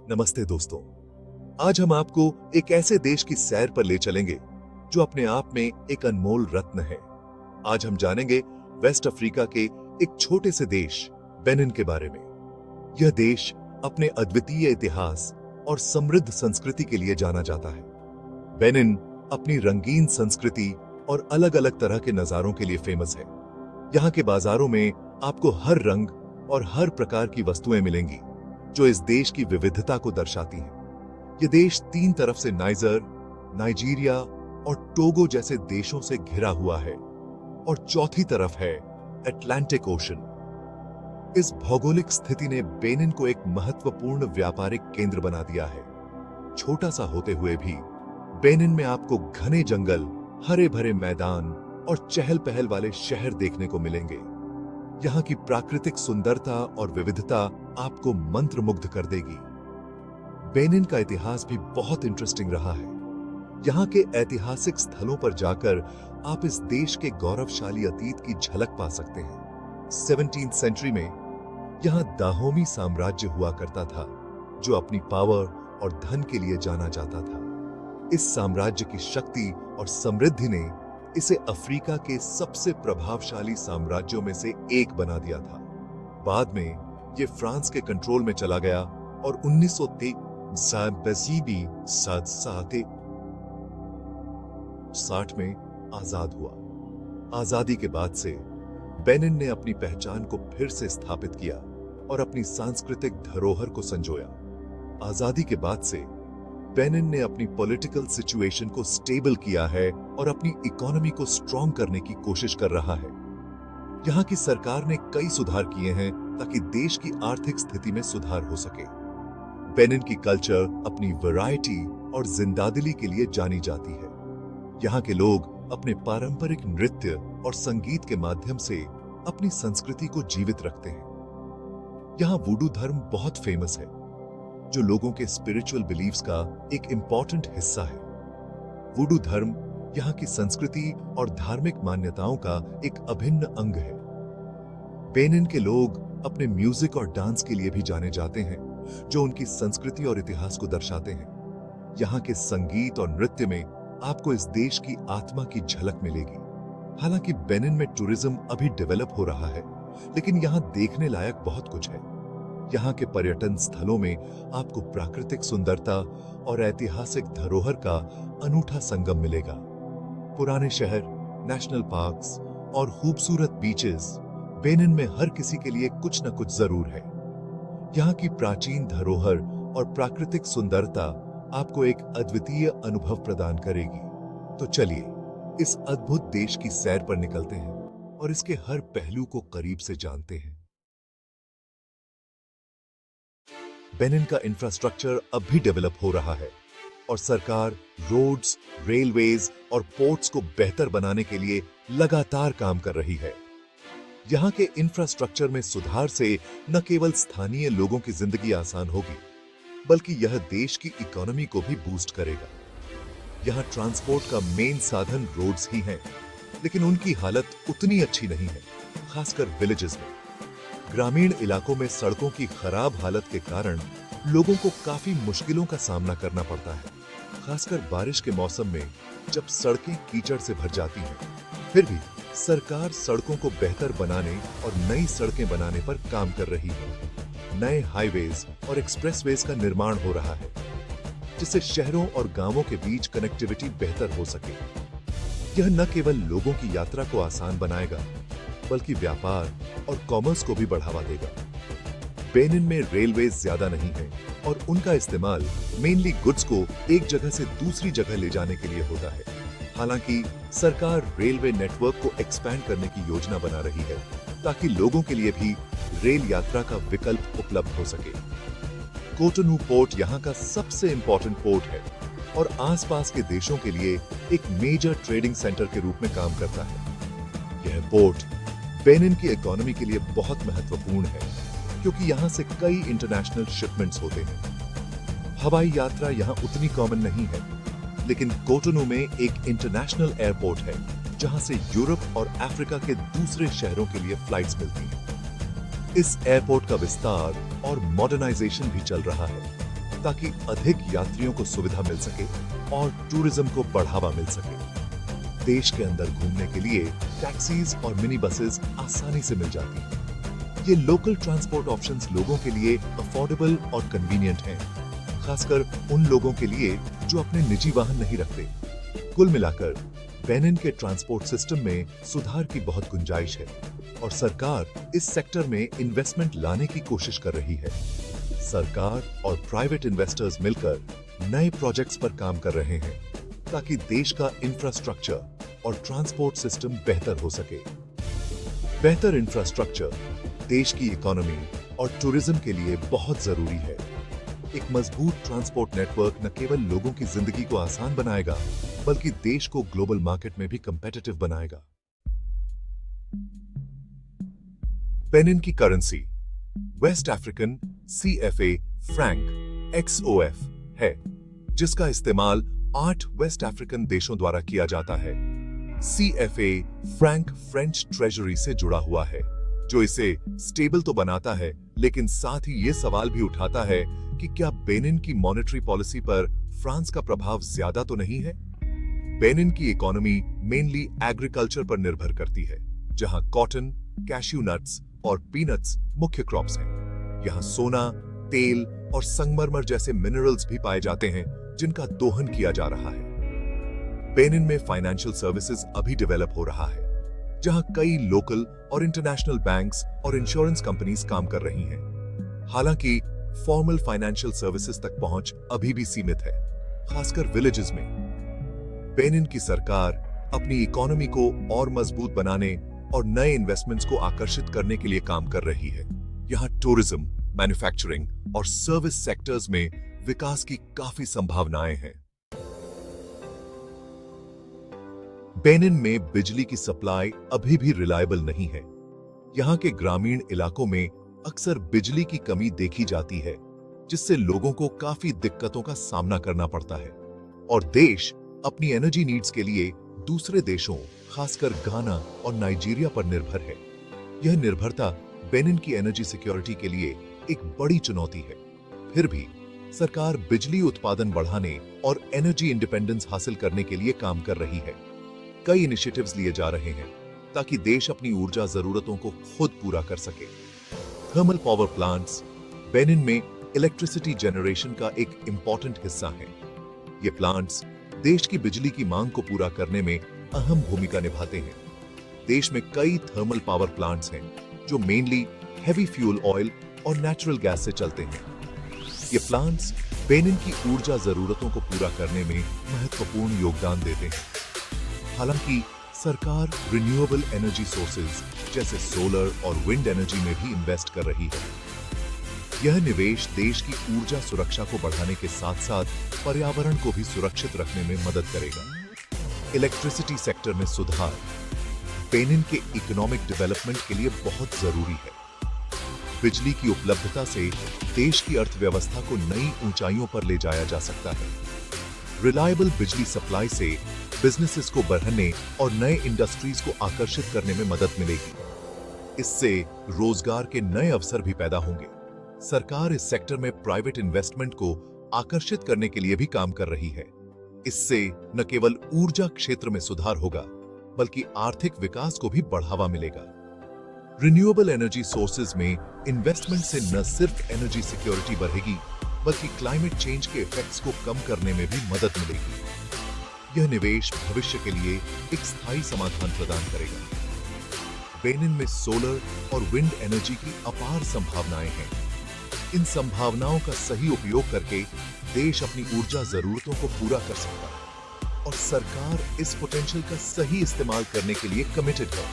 नमस्ते दोस्तों। आज हम आपको एक ऐसे देश की सैर पर ले चलेंगे जो अपने आप में एक अनमोल रत्न है। आज हम जानेंगे वेस्ट अफ्रीका के एक छोटे से देश बेनिन के बारे में। यह देश अपने अद्वितीय इतिहास और समृद्ध संस्कृति के लिए जाना जाता है। बेनिन अपनी रंगीन संस्कृति और अलग-अलग तरह के नजारों के लिए फेमस है। यहाँ के बाजारों में आपको हर रंग और हर प्रकार की वस्तुएं मिलेंगी जो इस देश की विविधता को दर्शाती हैं। यह देश तीन तरफ से नाइजर, नाइजीरिया और टोगो जैसे देशों से घिरा हुआ है और चौथी तरफ है अटलांटिक ओशन। इस भौगोलिक स्थिति ने बेनिन को एक महत्वपूर्ण व्यापारिक केंद्र बना दिया है। छोटा सा होते हुए भी बेनिन में आपको घने जंगल, हरे भरे मैदान और चहल पहल वाले शहर देखने को मिलेंगे। यहाँ की प्राकृतिक सुंदरता और विविधता आपको मंत्रमुग्ध कर देगी। बेनिन का इतिहास भी बहुत इंटरेस्टिंग रहा है। यहाँ के ऐतिहासिक स्थलों पर जाकर आप इस देश के गौरवशाली अतीत की झलक पा सकते हैं। 17वीं सेंचुरी में यहाँ दाहोमी साम्राज्य हुआ करता था जो अपनी पावर और धन के लिए जाना जाता था। इस साम्राज्य की शक्ति और समृद्धि ने इसे अफ्रीका के सबसे प्रभावशाली साम्राज्यों में से एक बना दिया था। बाद में ये फ्रांस के कंट्रोल में चला गया और 1960 में आजाद हुआ। आजादी के बाद से बेनिन ने अपनी पहचान को फिर से स्थापित किया और अपनी सांस्कृतिक धरोहर को संजोया। आजादी के बाद से बेनिन ने अपनी पॉलिटिकल सिचुएशन को स्टेबल किया है और अपनी इकोनॉमी को स्ट्रॉन्ग करने की कोशिश कर रहा है। यहाँ की सरकार ने कई सुधार किए हैं ताकि देश की आर्थिक स्थिति में सुधार हो सके। बेनिन की कल्चर अपनी वैरायटी और जिंदादिली के लिए जानी जाती है। यहाँ के लोग अपने पारंपरिक नृत्य और संगीत के माध्यम से अपनी संस्कृति को जीवित रखते हैं। यहाँ वुडू धर्म बहुत फेमस है जो लोगों के स्पिरिचुअल बिलीव्स का एक इंपॉर्टेंट हिस्सा है। वुडू धर्म यहाँ की संस्कृति और धार्मिक मान्यताओं का एक अभिन्न अंग है। बेनिन के लोग अपने म्यूजिक और डांस के लिए भी जाने जाते हैं जो उनकी संस्कृति और इतिहास को दर्शाते हैं। यहाँ के संगीत और नृत्य में आपको इस देश की आत्मा की झलक मिलेगी। हालांकि बेनिन में टूरिज्म अभी डेवलप हो रहा है, लेकिन यहाँ देखने लायक बहुत कुछ है। यहाँ के पर्यटन स्थलों में आपको प्राकृतिक सुंदरता और ऐतिहासिक धरोहर का अनूठा संगम मिलेगा। पुराने शहर, नेशनल पार्क्स और खूबसूरत बीचेस बेनिन में हर किसी के लिए कुछ न कुछ जरूर है। यहाँ की प्राचीन धरोहर और प्राकृतिक सुंदरता आपको एक अद्वितीय अनुभव प्रदान करेगी। तो चलिए इस अद्भुत देश की सैर पर निकलते हैं और इसके हर पहलू को करीब से जानते हैं। बेनिन का इंफ्रास्ट्रक्चर अब भी डेवलप हो रहा है और सरकार रोड्स, रेलवेज और पोर्ट्स को बेहतर बनाने के लिए लगातार काम कर रही है। यहाँ के इंफ्रास्ट्रक्चर में सुधार से न केवल स्थानीय लोगों की जिंदगी आसान होगी, बल्कि यह देश की इकोनॉमी को भी बूस्ट करेगा। यहाँ ट्रांसपोर्ट का मेन साधन रोड्स ही हैं, लेकिन उनकी हालत उतनी अच्छी नहीं है, खासकर विलेजेस में। ग्रामीण इलाकों में सड़कों की खराब हालत के कारण लोगों को काफी मुश्किलों का सामना करना पड़ता है, खासकर बारिश के मौसम में जब सड़कें कीचड़ से भर जाती हैं। फिर भी सरकार सड़कों को बेहतर बनाने और नई सड़कें बनाने पर काम कर रही है। नए हाईवेज और एक्सप्रेसवेज का निर्माण हो रहा है, जिससे शहरों और गांवों के बीच कनेक्टिविटी बेहतर हो सके। यह न केवल लोगों की यात्रा को आसान बनाएगा, बल्कि व्यापार और कॉमर्स को भी बढ़ावा देगा। बेनिन में रेलवे ज्यादा नहीं है और उनका इस्तेमाल मेनली गुड्स को एक जगह से दूसरी जगह ले जाने के लिए होता है। हालांकि सरकार रेलवे नेटवर्क को एक्सपैंड करने की योजना बना रही है ताकि लोगों के लिए भी रेल यात्रा का विकल्प उपलब्ध हो सके। कोटोनू पोर्ट यहाँ का सबसे इंपॉर्टेंट पोर्ट है और आसपास के देशों के लिए एक मेजर ट्रेडिंग सेंटर के रूप में काम करता है। यह पोर्ट बेनिन की इकोनॉमी के लिए बहुत महत्वपूर्ण है क्योंकि यहाँ से कई इंटरनेशनल शिपमेंट्स होते हैं। हवाई यात्रा यहाँ उतनी कॉमन नहीं है, लेकिन कोटोनू में एक इंटरनेशनल एयरपोर्ट है जहाँ से यूरोप और अफ्रीका के दूसरे शहरों के लिए फ्लाइट्स मिलती हैं। इस एयरपोर्ट का विस्तार और मॉडर्नाइजेशन भी चल रहा है। ताकि अधिक यात्रियों को सुविधा मिल सके और टूरिज्म को बढ़ावा मिल सके। देश के अंदर घूमने के लिए टैक्सीज और मिनी बसेस आसानी से मिल जाती हैं। ये लोकल ट्रांसपोर्ट ऑप्शंस लोगों के लिए अफोर्डेबल और कन्वीनियंट हैं, खासकर उन लोगों के लिए जो अपने निजी वाहन नहीं रखते। कुल मिलाकर बेनिन के ट्रांसपोर्ट सिस्टम में सुधार की बहुत गुंजाइश है और सरकार इस सेक्टर में इन्वेस्टमेंट लाने की कोशिश कर रही है। सरकार और प्राइवेट इन्वेस्टर्स मिलकर नए प्रोजेक्ट्स पर काम कर रहे हैं ताकि देश का इंफ्रास्ट्रक्चर और ट्रांसपोर्ट सिस्टम बेहतर हो सके। बेहतर इंफ्रास्ट्रक्चर देश की इकोनॉमी और टूरिज्म के लिए बहुत जरूरी है। एक मजबूत ट्रांसपोर्ट नेटवर्क न केवल लोगों की जिंदगी को आसान बनाएगा, बल्कि देश को ग्लोबल मार्केट में भी कंपेटिटिव बनाएगा। बेनिन की currency waste African CFA Frank XOF है, जिसका इस्तेमाल 8 वेस्ट अफ्रीकन देशों द्वारा किया जाता है। CFA फ्रैंक फ्रेंच ट्रेजरी से जुड़ा हुआ है, जो इसे स्टेबल तो बनाता है, लेकिन साथ ही ये सवाल भी उठाता है कि क्या बेनिन की मॉनेटरी पॉलिसी पर फ्रांस का प्रभाव ज्यादा तो नहीं है। बेनिन की इकोनॉमी मेनली एग्रीकल्चर पर निर्भर करती है, जहां कॉटन, कैश्यू नट्स और पीनट्स मुख्य क्रॉप्स हैं। यहाँ सोना, तेल और संगमरमर जैसे मिनरल्स भी पाए जाते हैं, जिनका दोहन किया जा रहा है। बेनिन में फाइनेंशियल सर्विसेज अभी डेवलप हो रहा है, जहां कई लोकल और इंटरनेशनल बैंक्स और इंश्योरेंस कंपनीज काम कर रही हैं। हालांकि फॉर्मल फाइनेंशियल सर्विसेज तक पहुंच अभी भी सीमित है, खासकर विलेजेस में। बेनिन की सरकार अपनी इकोनॉमी को और मजबूत बनाने और नए इन्वेस्टमेंट्स को आकर्षित करने के लिए काम कर रही है। यहाँ टूरिज्म, मैन्युफैक्चरिंग और सर्विस सेक्टर्स में विकास की काफी संभावनाएं हैं। बेनिन में बिजली की सप्लाई अभी भी रिलायबल नहीं है। यहाँ के ग्रामीण इलाकों में अक्सर बिजली की कमी देखी जाती है, जिससे लोगों को काफी दिक्कतों का सामना करना पड़ता है। और देश अपनी एनर्जी नीड्स के लिए दूसरे देशों, खासकर घाना और नाइजीरिया पर निर्भर है। यह निर्भरता बेनिन की एनर्जी सिक्योरिटी के लिए एक बड़ी चुनौती है। फिर भी सरकार बिजली उत्पादन बढ़ाने और एनर्जी इंडिपेंडेंस हासिल करने के लिए काम कर रही है। कई इनिशिएटिव्स लिए जा रहे हैं ताकि देश अपनी ऊर्जा जरूरतों को खुद पूरा कर सके। थर्मल पावर प्लांट्स बेनिन में इलेक्ट्रिसिटी जनरेशन का एक इंपॉर्टेंट हिस्सा है। ये प्लांट्स देश की बिजली की मांग को पूरा करने में अहम भूमिका निभाते हैं। देश में कई थर्मल पावर प्लांट्स हैं जो मेनली हेवी फ्यूल ऑयल और नेचुरल गैस से चलते हैं। ये प्लांट्स बेनिन की ऊर्जा जरूरतों को पूरा करने में महत्वपूर्ण योगदान देते हैं। हालांकि सरकार रिन्यूएबल एनर्जी सोर्सेज जैसे सोलर और विंड एनर्जी में भी इन्वेस्ट कर रही है। यह निवेश देश की ऊर्जा सुरक्षा को बढ़ाने के साथ साथ पर्यावरण को भी सुरक्षित रखने में मदद करेगा। इलेक्ट्रिसिटी सेक्टर में सुधार बेनिन के इकोनॉमिक डेवलपमेंट के लिए बहुत जरूरी है। बिजली की उपलब्धता से देश की अर्थव्यवस्था को नई ऊंचाइयों पर ले जाया जा सकता है। रिलायबल बिजली सप्लाई से बिजनेसेस को बढ़ाने और नए इंडस्ट्रीज को आकर्षित करने में मदद मिलेगी। इससे रोजगार के नए अवसर भी पैदा होंगे। सरकार इस सेक्टर में प्राइवेट इन्वेस्टमेंट को आकर्षित करने के लिए भी काम कर रही है। इससे न केवल ऊर्जा क्षेत्र में सुधार होगा, बल्कि आर्थिक विकास को भी बढ़ावा मिलेगा। रिन्यूएबल एनर्जी सोर्सेज में इन्वेस्टमेंट से न सिर्फ एनर्जी सिक्योरिटी बढ़ेगी, बल्कि क्लाइमेट चेंज के इफेक्ट्स को कम करने में भी मदद मिलेगी। यह निवेश भविष्य के लिए एक स्थायी समाधान प्रदान करेगा। बेनिन में सोलर और विंड एनर्जी की अपार संभावनाएं हैं। इन संभावनाओं का सही उपयोग करके देश अपनी ऊर्जा जरूरतों को पूरा कर सकता है और सरकार इस पोटेंशियल का सही इस्तेमाल करने के लिए कमिटेड है।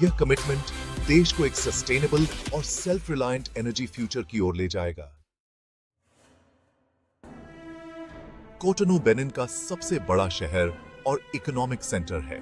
यह कमिटमेंट देश को एक सस्टेनेबल और सेल्फ रिलायंट एनर्जी फ्यूचर की ओर ले जाएगा। कोटोनू बेनिन का सबसे बड़ा शहर और इकोनॉमिक सेंटर है।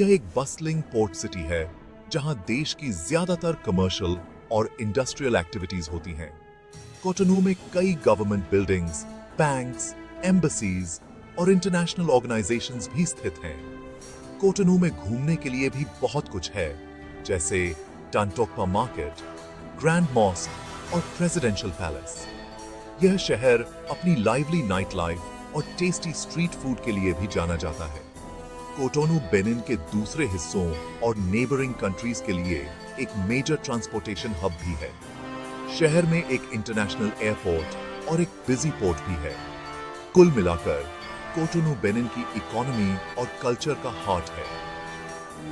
यह एक बस्लिंग पोर्ट सिटी है जहां देश की ज्यादातर कमर्शियल और इंडस्ट्रियल एक्टिविटीज होती हैं। कोटोनू में कई गवर्नमेंट बिल्डिंग्स, बैंक्स, एम्बसीज और इंटरनेशनल ऑर्गेनाइजेशंस भी स्थित हैं। कोटोनू में घूमने के लिए भी बहुत कुछ है, जैसे टांटोकपा मार्केट, ग्रैंड मॉस्क और प्रेसिडेंशियल पैलेस। यह शहर अपनी लाइवली नाइट लाइफ और टेस्टी स्ट्रीट फूड के लिए भी जाना जाता है। कोटोनू बेनिन के दूसरे हिस्सों और नेबरिंग कंट्रीज के लिए एक मेजर ट्रांसपोर्टेशन हब भी है। शहर में एक इंटरनेशनल एयरपोर्ट और एक बिजी पोर्ट भी है। कुल मिलाकर कोटोनू बेनिन की इकोनॉमी और कल्चर का हार्ट है।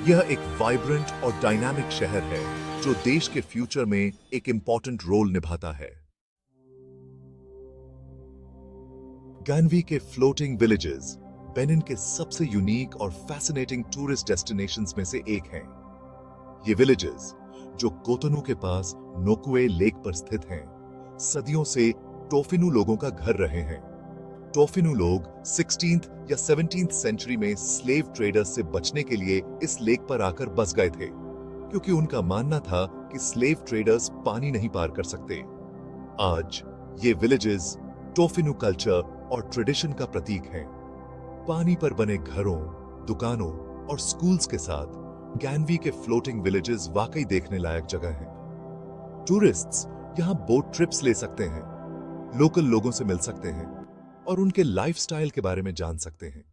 यह एक वाइब्रेंट और डायनामिक शहर है जो देश के फ्यूचर में एक इंपॉर्टेंट रोल निभाता है। गैनवी के फ्लोटिंग विलेजेस बेनिन के सबसे यूनिक और फैसिनेटिंग टूरिस्ट डेस्टिनेशंस में से एक हैं। ये विलेजेस जो कोतोनू के पास नोकुए लेक पर स्थित हैं, सदियों से टोफिनू लोगों का घर रहे हैं। टोफिनू लोग 16th या 17th सेंचुरी में स्लेव ट्रेडर्स से बचने के लिए इस लेक पर आकर बस गए थे, क्योंकि उनका मानना था कि स्लेव ट्रेडर्स पानी नहीं पार कर सकते। आज ये विलेजेस टोफिनू कल्चर और ट्रेडिशन का प्रतीक हैं। पानी पर बने घरों, दुकानों और स्कूल्स के साथ गैनवी के फ्लोटिंग विलेजेस वाकई देखने लायक जगह हैं। टूरिस्ट्स यहाँ बोट ट्रिप्स ले सकते हैं, लोकल लोगों से मिल सकते हैं और उनके लाइफस्टाइल के बारे में जान सकते हैं।